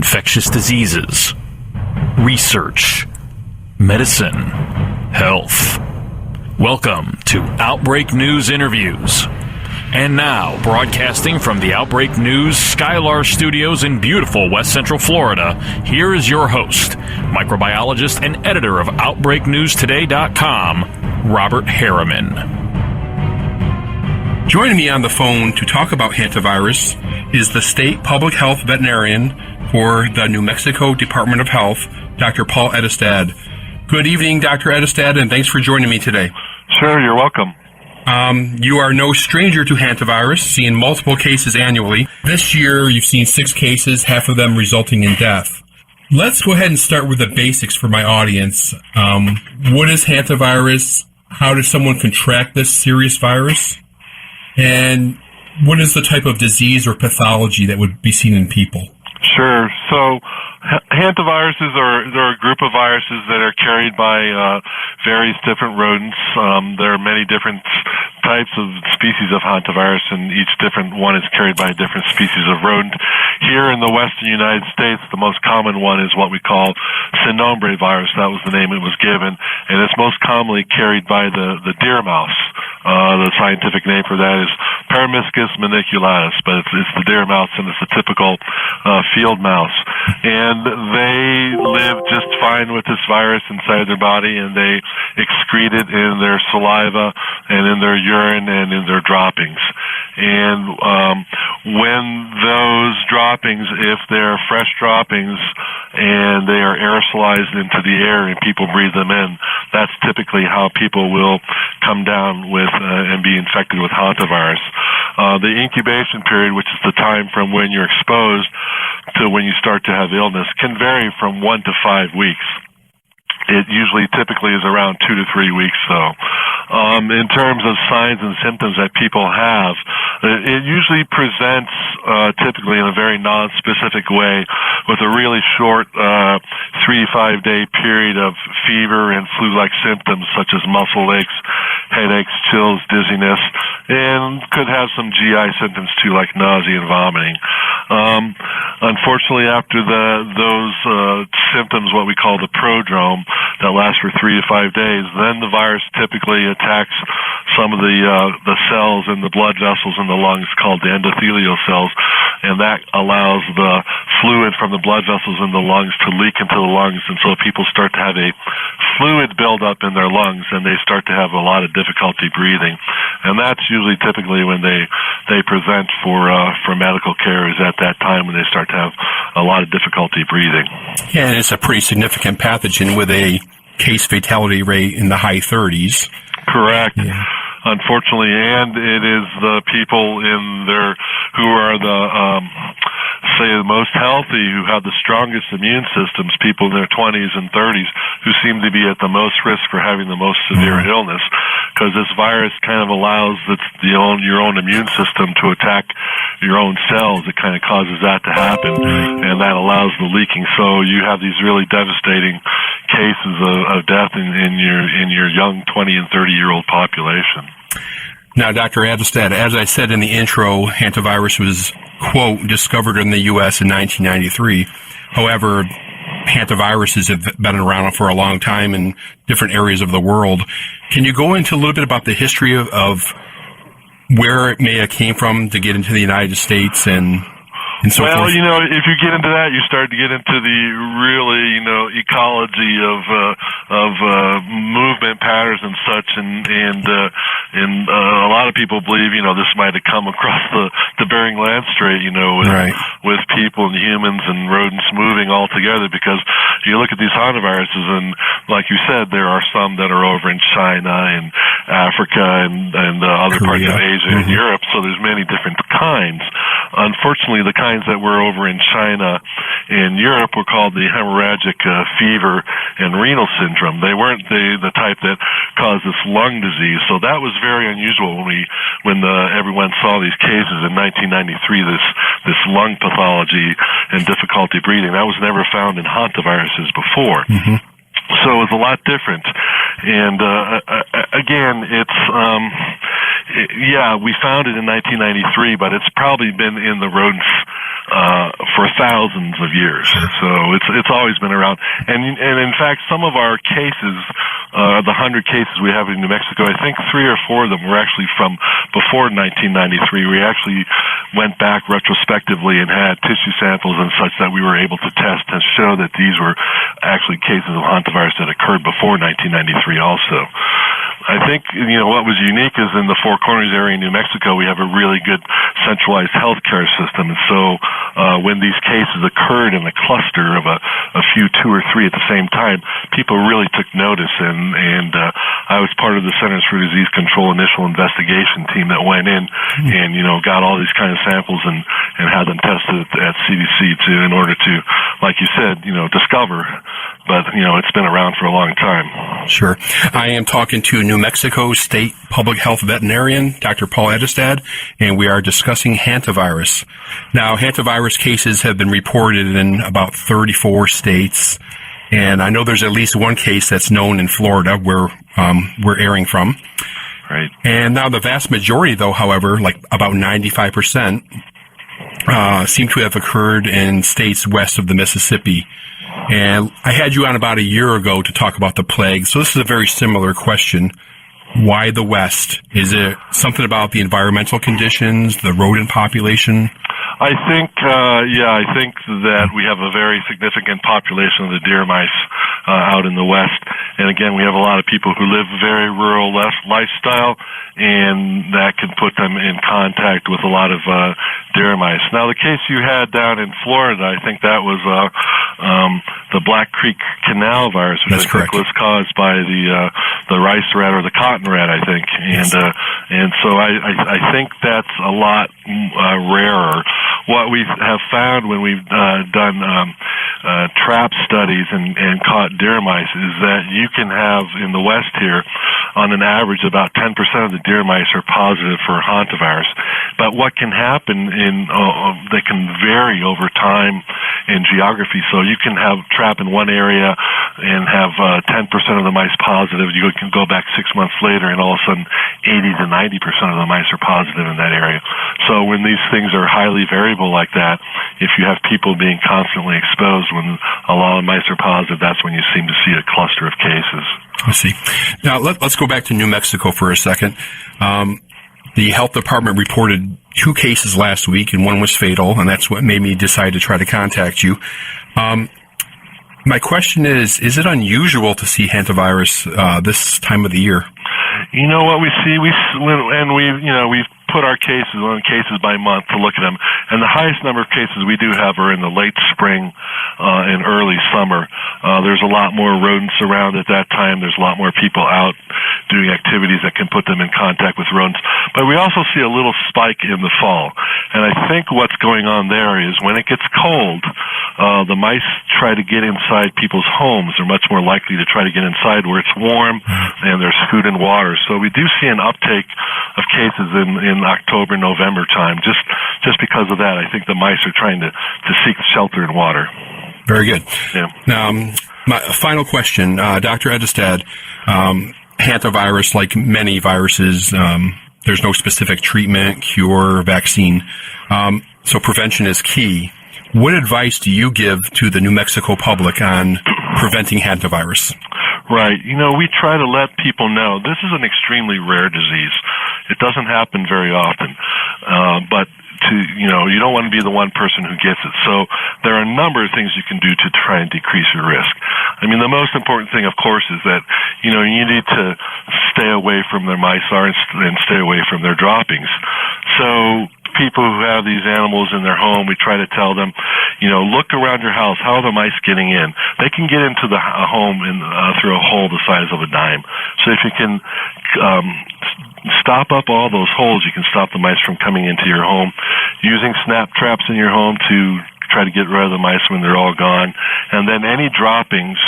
infectious diseases, research, medicine, health. Welcome to Outbreak News Interviews. And now, broadcasting from the Outbreak News Skylar Studios in beautiful West Central Florida, here is your host, microbiologist and editor of OutbreakNewsToday.com, Robert Harriman. Joining me on the phone to talk about hantavirus is the State Public Health Veterinarian for the New Mexico Department of Health, Dr. Paul Ettestad. Good evening, Dr. Ettestad, and thanks for joining me today. Sure, you're welcome. You are no stranger to hantavirus, seeing multiple cases annually. This year, you've seen 6 cases, half of them resulting in death. Let's go ahead and start with the basics for my audience. What is hantavirus? How does someone contract this serious virus? And what is the type of disease or pathology that would be seen in people? Sure. So hantaviruses are a group of viruses that are carried by various different rodents. There are many different types of species of hantavirus, and each different one is carried by a different species of rodent. Here in the western United States, the most common one is what we call Cynombre virus. That was the name it was given, and it's most commonly carried by the deer mouse. The scientific name for that is Paramyscus maniculatus, but it's the deer mouse, and it's a typical field mouse. And they live just fine with this virus inside their body, and they excrete it in their saliva and in their urine and in their droppings. And when those droppings, if they're fresh droppings and they are aerosolized into the air and people breathe them in, that's typically how people will come down with and be infected with hantavirus. The incubation period, which is the time from when you're exposed to when you start to have illness, can vary from 1 to 5 weeks. It usually typically is around 2 to 3 weeks, though. In terms of signs and symptoms that people have, it usually presents typically in a very non-specific way with a really short 3 to 5 day period of fever and flu-like symptoms such as muscle aches, headaches, chills, dizziness, and could have some GI symptoms too, like nausea and vomiting. Unfortunately, after those symptoms, what we call the prodrome, that lasts for 3 to 5 days, then the virus typically attacks some of the cells in the blood vessels in the lungs called the endothelial cells, and that allows the fluid from the blood vessels in the lungs to leak into the lungs, and so people start to have a fluid buildup in their lungs, and they start to have a lot of difficulty breathing. And that's usually typically when they present for medical care, is at that time when they start to have a lot of difficulty breathing. Yeah, and it's a pretty significant pathogen with a case fatality rate in the high 30s. Correct. Yeah. Unfortunately, and it is the people who are the most healthy, who have the strongest immune systems, people in their 20s and 30s, who seem to be at the most risk for having the most severe illness, because this virus kind of allows your own immune system to attack your own cells. It kind of causes that to happen, and that allows the leaking. So you have these really devastating cases of death in your young 20 and 30-year-old population. Now, Dr. Ettestad, as I said in the intro, hantavirus was, quote, discovered in the U.S. in 1993. However, hantaviruses have been around for a long time in different areas of the world. Can you go into a little bit about the history of where it may have came from to get into the United States and so forth? Well, if you get into that, you start to get into the really, ecology of movement patterns and such, and a lot of people believe, this might have come across the Bering Land Strait, with people and humans and rodents moving all together, because you look at these hantaviruses, and like you said, there are some that are over in China and Africa and other parts of Asia and Europe, so there's many different kinds. Unfortunately, the kinds that were over in China and Europe were called the hemorrhagic fever and renal syndrome. They weren't the type that caused this lung disease, so that was very unusual when everyone saw these cases in 1993, this lung pathology and difficulty breathing. That was never found in hantaviruses before. So it was a lot different. And again, we found it in 1993, but it's probably been in the rodents for thousands of years. So it's always been around. And in fact, some of our cases, the 100 cases we have in New Mexico, I think 3 or 4 of them were actually from before 1993. We actually went back retrospectively and had tissue samples and such that we were able to test and show that these were actually cases of hantavirus that occurred before 1993 also. I think, what was unique is in the Four Corners area in New Mexico, we have a really good centralized healthcare system. And so when these cases occurred in a cluster of a few, 2 or 3 at the same time, people really took notice. And I was part of the Centers for Disease Control initial investigation team that went in and, got all these kind of samples and had them tested at CDC in order to, like you said, discover. But, it's been around for a long time. Sure. I am talking to New Mexico State Public Health Veterinarian, Dr. Paul Ettestad, and we are discussing hantavirus. Now, hantavirus cases have been reported in about 34 states, and I know there's at least one case that's known in Florida where we're airing from. Right. And now the vast majority, though, however, like about 95%, seem to have occurred in states west of the Mississippi. And I had you on about a year ago to talk about the plague, so this is a very similar question. Why the West? Is it something about the environmental conditions, the rodent population? I think that we have a very significant population of the deer mice out in the West. And again, we have a lot of people who live very rural lifestyle, and that can put them in contact with a lot of deer mice. Now, the case you had down in Florida, I think that was the Black Creek Canal virus, which I think was caused by the rice rat or the cotton rat, I think. And so I think that's a lot rarer. What we have found when we've done trap studies and caught deer mice is that you can have in the West here, on an average, about 10% of the deer mice are positive for hantavirus. But what can happen they can vary over time in geography. So you can have trap in one area and have 10% of the mice positive. You can go back 6 months later, and all of a sudden 80 to 90% of the mice are positive in that area. So when these things are highly variable like that, if you have people being constantly exposed when a lot of mice are positive, that's when you seem to see a cluster of cases. I see. Now, let's go back to New Mexico for a second. The health department reported 2 cases last week, and one was fatal, and that's what made me decide to try to contact you. My question is it unusual to see hantavirus this time of the year? You know what we see? We've put our cases on cases by month to look at them, and the highest number of cases we do have are in the late spring and early summer. There's a lot more rodents around at that time. There's a lot more people out doing activities that can put them in contact with rodents. But we also see a little spike in the fall, and I think what's going on there is when it gets cold, the mice try to get inside people's homes. They're much more likely to try to get inside where it's warm and there's food and water. So we do see an uptake of cases in October, November time. Just because of that, I think the mice are trying to seek shelter and water. Very good. Yeah. Now, my final question, Dr. Ettestad, hantavirus, like many viruses, there's no specific treatment, cure, or vaccine. So prevention is key. What advice do you give to the New Mexico public on preventing hantavirus? Right. We try to let people know this is an extremely rare disease. It doesn't happen very often. But you don't want to be the one person who gets it. So there are a number of things you can do to try and decrease your risk. I mean, the most important thing, of course, is that, you need to stay away from their mice and stay away from their droppings. So people who have these animals in their home, we try to tell them, look around your house. How are the mice getting in? They can get into the home through a hole the size of a dime. So if you can stop up all those holes, you can stop the mice from coming into your home. Using snap traps in your home to try to get rid of the mice when they're all gone. And then any droppings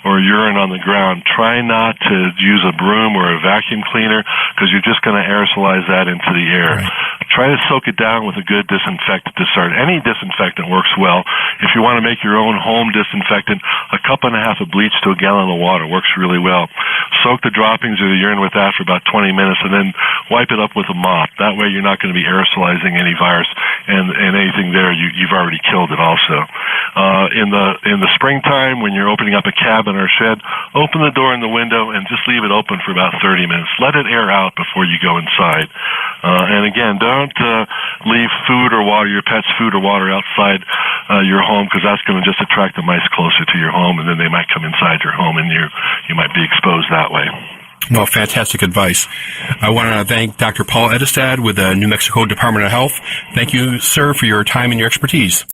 or urine on the ground, try not to use a broom or a vacuum cleaner because you're just going to aerosolize that into the air. Right. Try to soak it down with a good disinfectant to start. Any disinfectant works well. If you want to make your own home disinfectant, a cup and a half of bleach to a gallon of water works really well. Soak the droppings or the urine with that for about 20 minutes and then wipe it up with a mop. That way you're not going to be aerosolizing any virus and anything there, you've already killed it also. In the springtime, when you're opening up a cabin or shed, open the door and the window and just leave it open for about 30 minutes. Let it air out before you go inside. And again, don't leave food or water, your pet's food or water outside your home because that's going to just attract the mice closer to your home and then they might come inside your home and you might be exposed that way. Well, fantastic advice. I want to thank Dr. Paul Ettestad with the New Mexico Department of Health. Thank you, sir, for your time and your expertise.